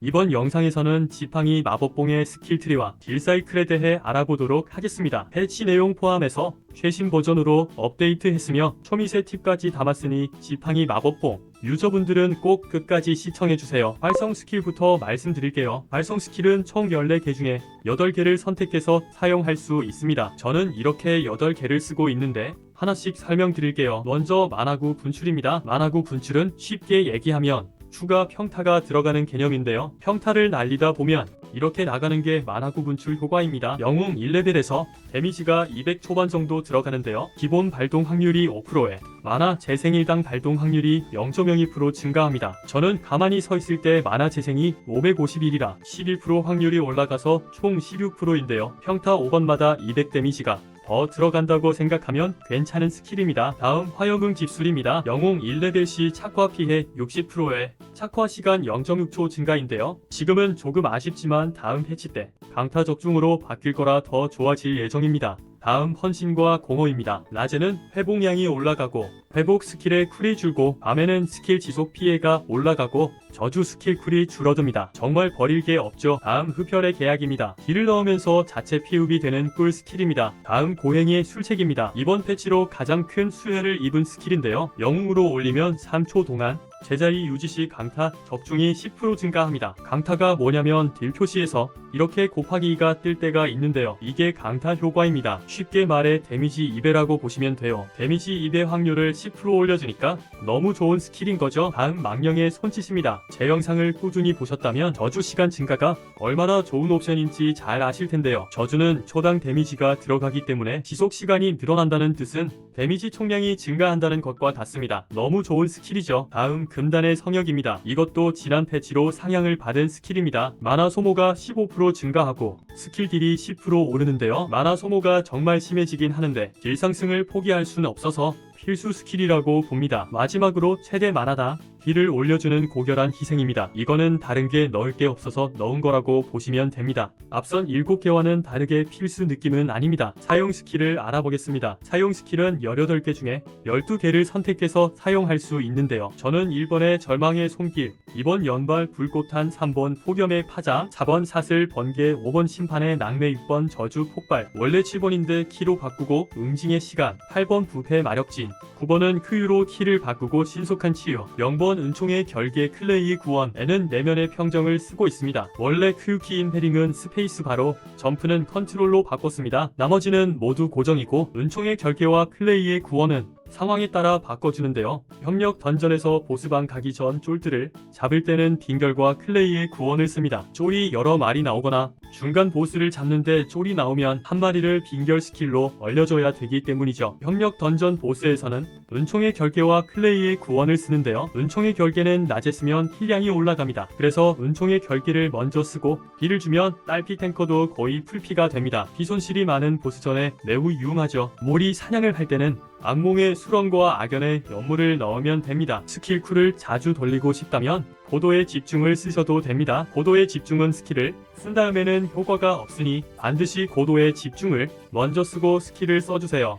이번 영상에서는 지팡이 마법봉의 스킬트리와 딜사이클에 대해 알아보도록 하겠습니다. 패치 내용 포함해서 최신 버전으로 업데이트했으며 초미세 팁까지 담았으니 지팡이 마법봉 유저분들은 꼭 끝까지 시청해주세요. 발성 스킬부터 말씀드릴게요. 발성 스킬은 총 14개 중에 8개를 선택해서 사용할 수 있습니다. 저는 이렇게 8개를 쓰고 있는데 하나씩 설명드릴게요. 먼저 만화구 분출입니다. 만화구 분출은 쉽게 얘기하면 추가 평타가 들어가는 개념인데요. 평타를 날리다 보면 이렇게 나가는 게 만화구 분출 효과입니다. 영웅 1레벨에서 데미지가 200 초반 정도 들어가는데요. 기본 발동 확률이 5%에 만화 재생 1당 발동 확률이 0.02% 증가합니다. 저는 가만히 서 있을 때 만화 재생이 551이라 11% 확률이 올라가서 총 16%인데요. 평타 5번마다 200 데미지가 더 들어간다고 생각하면 괜찮은 스킬입니다. 다음 화염응 집술입니다. 영웅 1레벨 시 착화 피해 60%에 착화 시간 0.6초 증가인데요. 지금은 조금 아쉽지만 다음 패치 때 강타 적중으로 바뀔 거라 더 좋아질 예정입니다. 다음 헌신과 공허입니다. 낮에는 회복량이 올라가고 회복 스킬의 쿨이 줄고 밤에는 스킬 지속 피해가 올라가고 저주 스킬 쿨이 줄어듭니다. 정말 버릴 게 없죠. 다음 흡혈의 계약입니다. 딜을 넣으면서 자체 피흡이 되는 꿀 스킬입니다. 다음 고행의 술책입니다. 이번 패치로 가장 큰 수혜를 입은 스킬인데요. 영웅으로 올리면 3초 동안 제자리 유지 시 강타 적중이 10% 증가합니다. 강타가 뭐냐면 딜 표시에서 이렇게 곱하기 2가 뜰 때가 있는데요. 이게 강타 효과입니다. 쉽게 말해 데미지 2배라고 보시면 돼요. 데미지 2배 확률을 10% 올려주니까 너무 좋은 스킬인 거죠. 다음 망령의 손짓입니다. 제 영상을 꾸준히 보셨다면 저주 시간 증가가 얼마나 좋은 옵션인지 잘 아실 텐데요. 저주는 초당 데미지가 들어가기 때문에 지속 시간이 늘어난다는 뜻은 데미지 총량이 증가한다는 것과 같습니다. 너무 좋은 스킬이죠. 다음 금단의 성역입니다. 이것도 지난 패치로 상향을 받은 스킬입니다. 만화 소모가 15% 증가하고 스킬 딜이 10% 오르는데요. 만화 소모가 정말 심해지긴 하는데 딜 상승을 포기할 수는 없어서 필수 스킬이라고 봅니다. 마지막으로 최대 만화당 딜을 올려주는 고결한 희생입니다. 이거는 다른 게 넣을 게 없어서 넣은 거라고 보시면 됩니다. 앞선 7개와는 다르게 필수 느낌은 아닙니다. 사용 스킬을 알아보겠습니다. 사용 스킬은 18개 중에 12개를 선택해서 사용할 수 있는데요. 저는 1번의 절망의 손길, 2번 연발 불꽃탄, 3번 폭염의 파장, 4번 사슬 번개, 5번 심판의 낭매, 6번 저주 폭발. 원래 7번인데 키로 바꾸고 응징의 시간, 8번 부패 마력진, 9번은 크유로 키를 바꾸고 신속한 치유, 0번 은총의 결계 클레이의 구원에는 내면의 평정을 쓰고 있습니다. 원래 크유 키인 헤링은 스페이스 바로, 점프는 컨트롤로 바꿨습니다. 나머지는 모두 고정이고 은총의 결계와 클레이의 구원은 상황에 따라 바꿔주는데요. 협력 던전에서 보스방 가기 전 쫄들을 잡을 때는 빙결과 클레이의 구원을 씁니다. 쫄이 여러 마리 나오거나 중간 보스를 잡는데 쫄이 나오면 한 마리를 빙결 스킬로 얼려줘야 되기 때문이죠. 협력 던전 보스에서는 은총의 결계와 클레이의 구원을 쓰는데요. 은총의 결계는 낮에 쓰면 힐량이 올라갑니다. 그래서 은총의 결계를 먼저 쓰고 딜을 주면 딸피 탱커도 거의 풀피가 됩니다. 피손실이 많은 보스전에 매우 유용하죠. 몰이 사냥을 할 때는 악몽의 수렁과 악연의 연물을 넣으면 됩니다. 스킬 쿨을 자주 돌리고 싶다면 고도의 집중을 쓰셔도 됩니다. 고도의 집중은 스킬을 쓴 다음에는 효과가 없으니 반드시 고도의 집중을 먼저 쓰고 스킬을 써주세요.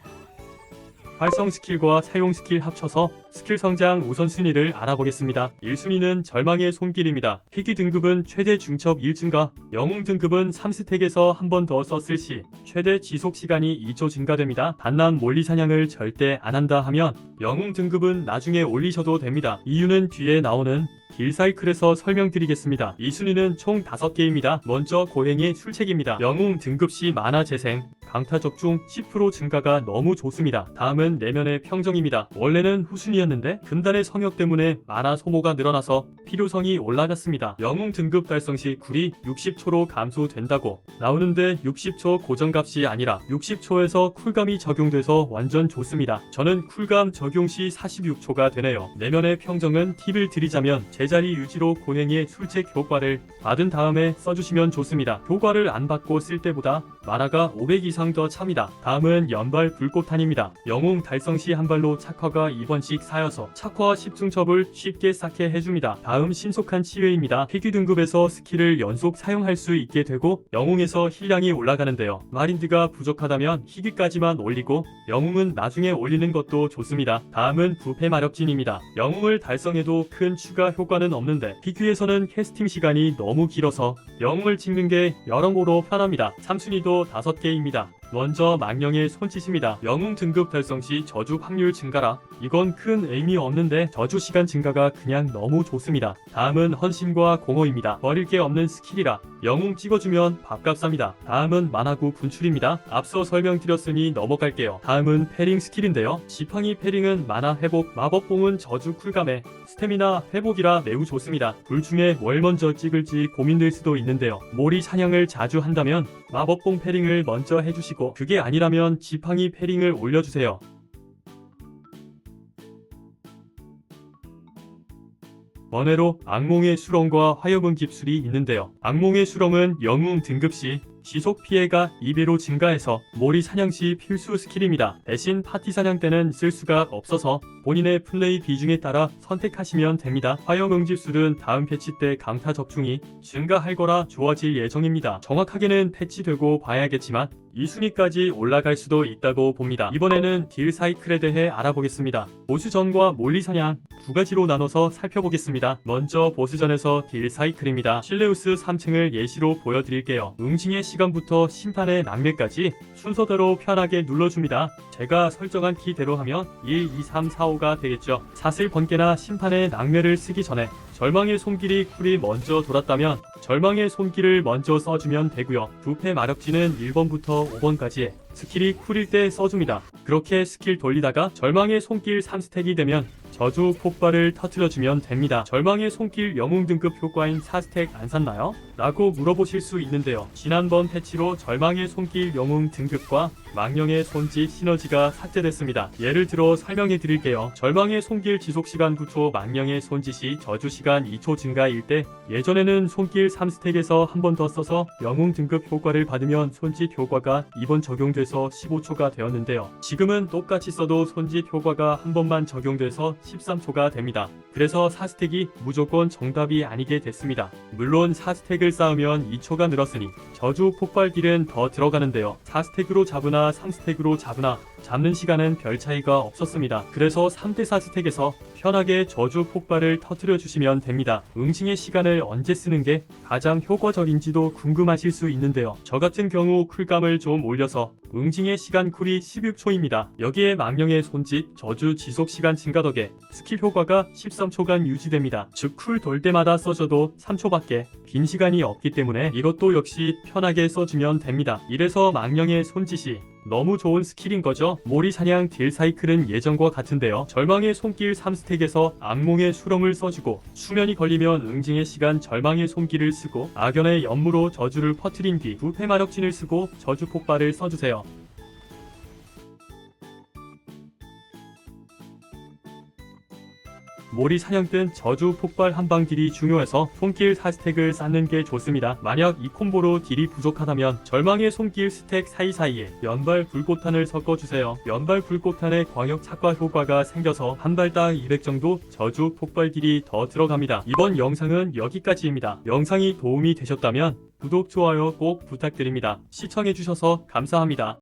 활성 스킬과 사용 스킬 합쳐서 스킬 성장 우선순위를 알아보겠습니다. 1순위는 절망의 손길입니다. 희귀 등급은 최대 중첩 1 증가, 영웅 등급은 3스택에서 한 번 더 썼을 시 최대 지속 시간이 2초 증가됩니다. 단난 몰리 사냥을 절대 안 한다 하면 영웅 등급은 나중에 올리셔도 됩니다. 이유는 뒤에 나오는 딜 사이클에서 설명드리겠습니다. 이 순위는 총 5개입니다. 먼저 고행의 술책입니다. 영웅 등급 시 만화 재생, 강타 적중 10% 증가가 너무 좋습니다. 다음은 내면의 평정입니다. 원래는 후순위였는데 금단의 성역 때문에 만화 소모가 늘어나서 필요성이 올라갔습니다. 영웅 등급 달성 시 쿨이 60초로 감소된다고 나오는데 60초 고정값이 아니라 60초에서 쿨감이 적용돼서 완전 좋습니다. 저는 쿨감 적용 시 46초가 되네요. 내면의 평정은 팁을 드리자면 제자리 유지로 고행의 술책 효과를 받은 다음에 써주시면 좋습니다. 효과를 안 받고 쓸 때보다 만화가 500 이상 이상 더 찹니다. 다음은 연발 불꽃탄입니다. 영웅 달성 시 한 발로 착화가 2번씩 쌓여서 착화 10중첩을 쉽게 쌓게 해줍니다. 다음 신속한 치유입니다. 희귀 등급에서 스킬을 연속 사용할 수 있게 되고 영웅에서 힐량이 올라가는데요. 마린드가 부족하다면 희귀까지만 올리고 영웅은 나중에 올리는 것도 좋습니다. 다음은 부패 마력진입니다. 영웅을 달성해도 큰 추가 효과는 없는데 PQ에서는 캐스팅 시간이 너무 길어서 영웅을 찍는 게 여러모로 편합니다. 3순위도 5개입니다. 먼저 망령의 손짓입니다. 영웅 등급 달성 시 저주 확률 증가라. 이건 큰 의미 없는데 저주 시간 증가가 그냥 너무 좋습니다. 다음은 헌신과 공허입니다. 버릴 게 없는 스킬이라 영웅 찍어주면 밥값 쌉니다. 다음은 만화구 분출입니다. 앞서 설명드렸으니 넘어갈게요. 다음은 패링 스킬인데요. 지팡이 패링은 만화 회복, 마법봉은 저주 쿨감에 스태미나 회복이라 매우 좋습니다. 둘 중에 뭘 먼저 찍을지 고민될 수도 있는데요. 몰이 사냥을 자주 한다면 마법봉 패링을 먼저 해주시고 그게 아니라면 지팡이 패링을 올려주세요. 번외로 악몽의 수렁과 화염은 깁술이 있는데요. 악몽의 수렁은 영웅 등급 시 지속 피해가 2배로 증가해서 몰이 사냥 시 필수 스킬입니다. 대신 파티 사냥 때는 쓸 수가 없어서 본인의 플레이 비중에 따라 선택하시면 됩니다. 화염응집술은 다음 패치 때 강타 적중이 증가할 거라 좋아질 예정입니다. 정확하게는 패치되고 봐야겠지만 2순위까지 올라갈 수도 있다고 봅니다. 이번에는 딜 사이클에 대해 알아보겠습니다. 보스전과 몰리사냥 두 가지로 나눠서 살펴보겠습니다. 먼저 보스전에서 딜 사이클입니다. 실레우스 3층을 예시로 보여드릴게요. 응징의 시간부터 심판의 낙뢰까지 순서대로 편하게 눌러줍니다. 제가 설정한 키대로 하면 1, 2, 3, 4, 5가 되겠죠. 사슬 번개나 심판의 낙뢰를 쓰기 전에 절망의 손길이 쿨이 먼저 돌았다면 절망의 손길을 먼저 써주면 되고요. 부패 마력진은 1번부터 5번까지 스킬이 쿨일 때 써줍니다. 그렇게 스킬 돌리다가 절망의 손길 3스택이 되면 저주 폭발을 터뜨려주면 됩니다. 절망의 손길 영웅 등급 효과인 4스택 안 샀나요? 라고 물어보실 수 있는데요. 지난번 패치로 절망의 손길 영웅 등급과 망령의 손짓 시너지가 삭제됐습니다. 예를 들어 설명해 드릴게요. 절망의 손길 지속시간 9초, 망령의 손짓이 저주시간 2초 증가일 때 예전에는 손길 3스택에서 한 번 더 써서 영웅 등급 효과를 받으면 손짓 효과가 2번 적용돼서 15초가 되었는데요. 지금은 똑같이 써도 손짓 효과가 한 번만 적용돼서 13초가 됩니다. 그래서 4스택이 무조건 정답이 아니게 됐습니다. 물론 4스택을 쌓으면 2초가 늘었으니 저주 폭발 딜은 더 들어가는데요. 4스택으로 잡으나 3스택으로 잡으나 잡는 시간은 별 차이가 없었습니다. 그래서 3대4 스택에서 편하게 저주 폭발을 터뜨려 주시면 됩니다. 응징의 시간을 언제 쓰는 게 가장 효과적인지도 궁금하실 수 있는데요. 저 같은 경우 쿨감을 좀 올려서 응징의 시간 쿨이 16초입니다. 여기에 망령의 손짓, 저주 지속 시간 증가 덕에 스킬 효과가 13초간 유지됩니다. 즉 쿨 돌 때마다 써줘도 3초밖에 빈 시간이 없기 때문에 이것도 역시 편하게 써주면 됩니다. 이래서 망령의 손짓이 너무 좋은 스킬인 거죠. 몰이 사냥 딜 사이클은 예전과 같은데요. 절망의 손길 3스택에서 악몽의 수렁을 써주고 수면이 걸리면 응징의 시간 절망의 손길을 쓰고 악연의 연무로 저주를 퍼뜨린 뒤 부패 마력진을 쓰고 저주 폭발을 써주세요. 몰이 사냥 땐 저주 폭발 한방 딜이 중요해서 손길 4스택을 쌓는 게 좋습니다. 만약 이 콤보로 딜이 부족하다면 절망의 손길 스택 사이사이에 연발 불꽃탄을 섞어주세요. 연발 불꽃탄의 광역 착화 효과가 생겨서 한 발당 200 정도 저주 폭발 딜이 더 들어갑니다. 이번 영상은 여기까지입니다. 영상이 도움이 되셨다면 구독, 좋아요 꼭 부탁드립니다. 시청해주셔서 감사합니다.